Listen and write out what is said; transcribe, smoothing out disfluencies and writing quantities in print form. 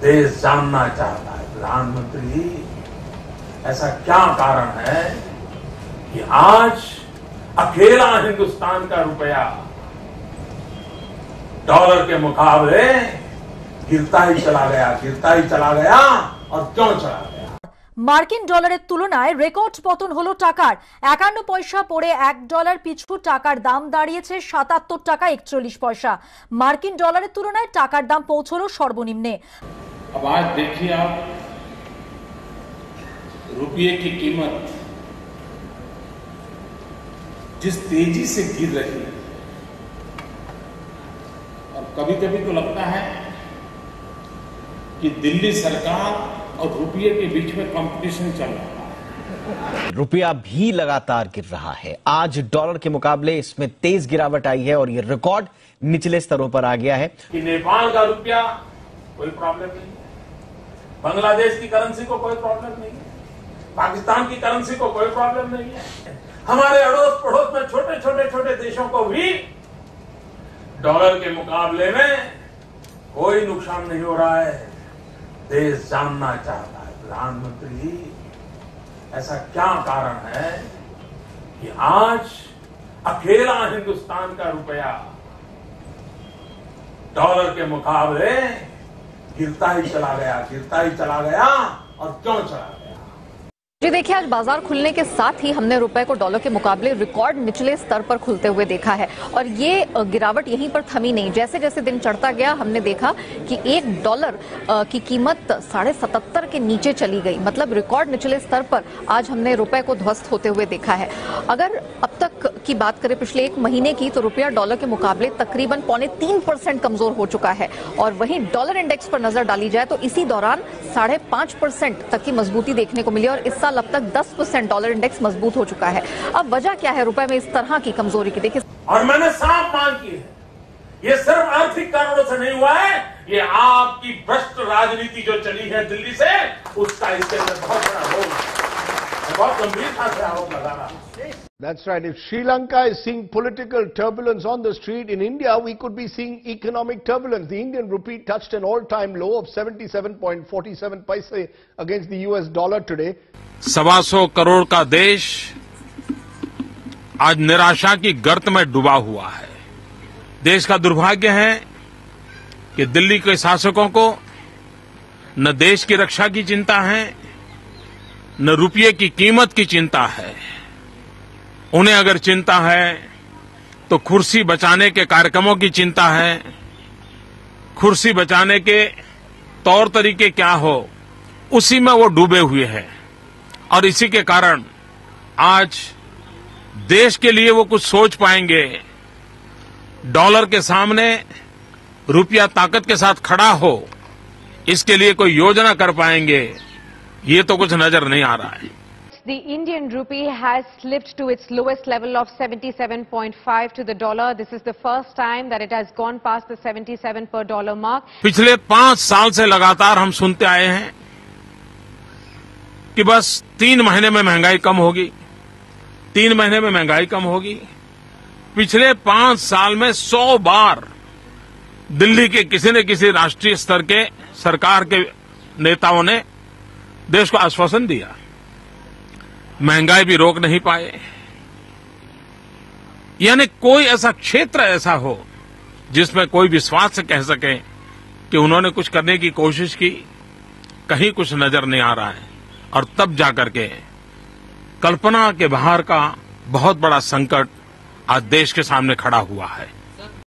देश जानना चाहता है, प्रधानमंत्री जी, ऐसा क्या कारण है कि आज अकेला हिंदुस्तान का रुपया डॉलर के मुकाबले गिरता ही चला गया और क्यों चला गया? মার্কিন ডলারের তুলনায় রেকর্ড পতন হলো টাকার। 51 পয়সা পড়ে $1 পিছু টাকার দাম দাঁড়িয়েছে 77 টাকা 41 পয়সা। মার্কিন ডলারের তুলনায় টাকার দাম পৌঁছলো সর্বনিম্নে। अब आज देखिए आप, रुपये की कीमत जिस तेजी से गिर रही है, और कभी कभी तो लगता है कि दिल्ली सरकार और रुपये के बीच में कंपटीशन चल रहा है। रुपया भी लगातार गिर रहा है। आज डॉलर के मुकाबले इसमें तेज गिरावट आई है और ये रिकॉर्ड निचले स्तरों पर आ गया है। कि नेपाल का रुपया कोई प्रॉब्लम नहीं है, बांग्लादेश की करेंसी को कोई प्रॉब्लम नहीं है, पाकिस्तान की करेंसी को कोई प्रॉब्लम नहीं है, हमारे अड़ोस पड़ोस में छोटे देशों को भी डॉलर के मुकाबले में कोई नुकसान नहीं हो रहा है। देश जानना चाहता है, प्रधानमंत्री जी, ऐसा क्या कारण है कि आज अकेला हिंदुस्तान का रुपया डॉलर के मुकाबले गिरता ही चला गया और क्यों चला गया? जी देखिए, आज बाजार खुलने के साथ ही हमने रुपए को डॉलर के मुकाबले रिकॉर्ड निचले स्तर पर खुलते हुए देखा है और ये गिरावट यहीं पर थमी नहीं। जैसे जैसे दिन चढ़ता गया हमने देखा कि $1 की कीमत 77.5 के नीचे चली गई। मतलब रिकॉर्ड निचले स्तर पर आज हमने रुपए को ध्वस्त होते हुए देखा है। अगर अब तक की बात करें पिछले एक महीने की, तो रुपया डॉलर के मुकाबले तकरीबन 0.3% कमजोर हो चुका है और वहीं डॉलर इंडेक्स पर नजर डाली जाए तो इसी दौरान 5.5% तक की मजबूती देखने को मिली और इस साल अब तक 10% डॉलर इंडेक्स मजबूत हो चुका है। अब वजह क्या है रुपए में इस तरह की कमजोरी की? देखिए, और मैंने साफ मांग की है, ये सिर्फ आर्थिक कारणों से नहीं हुआ है, ये आपकी भ्रष्ट राजनीति जो चली है दिल्ली से, उसका इसके अंदर बहुत बड़ा रोल है। बहुत गंभीरता से आरोप लगा रहा हूं। That's right. If Sri Lanka is seeing political turbulence on the street, in India we could be seeing economic turbulence. The Indian rupee touched an all-time low of 77.47 paise against the US dollar today. 125 crore का देश आज निराशा की गर्त में डूबा हुआ है। देश का दुर्भाग्य है कि दिल्ली के शासकों को न देश की रक्षा की चिंता है, न रुपये की कीमत की चिंता है। उन्हें अगर चिंता है तो कुर्सी बचाने के कार्यक्रमों की चिंता है। कुर्सी बचाने के तौर तरीके क्या हो, उसी में वो डूबे हुए हैं और इसी के कारण आज देश के लिए वो कुछ सोच पाएंगे, डॉलर के सामने रुपया ताकत के साथ खड़ा हो, इसके लिए कोई योजना कर पाएंगे, ये तो कुछ नजर नहीं आ रहा है। The Indian rupee has slipped to its lowest level of 77.5 to the dollar. This is the first time that it has gone past the 77 per dollar mark. पिछले 5 साल से लगातार हम सुनते आए हैं कि बस 3 महीने में महंगाई कम होगी, 3 महीने में महंगाई कम होगी। पिछले 5 साल में 100 बार दिल्ली के किसी न किसी राष्ट्रीय स्तर के सरकार के नेताओं ने देश को आश्वासन दिया, महंगाई भी रोक नहीं पाए। यानी कोई ऐसा क्षेत्र ऐसा हो जिसमें कोई विश्वास से कह सके कि उन्होंने कुछ करने की कोशिश की, कहीं कुछ नजर नहीं आ रहा है। और तब जाकर के कल्पना के बाहर का बहुत बड़ा संकट आज देश के सामने खड़ा हुआ है।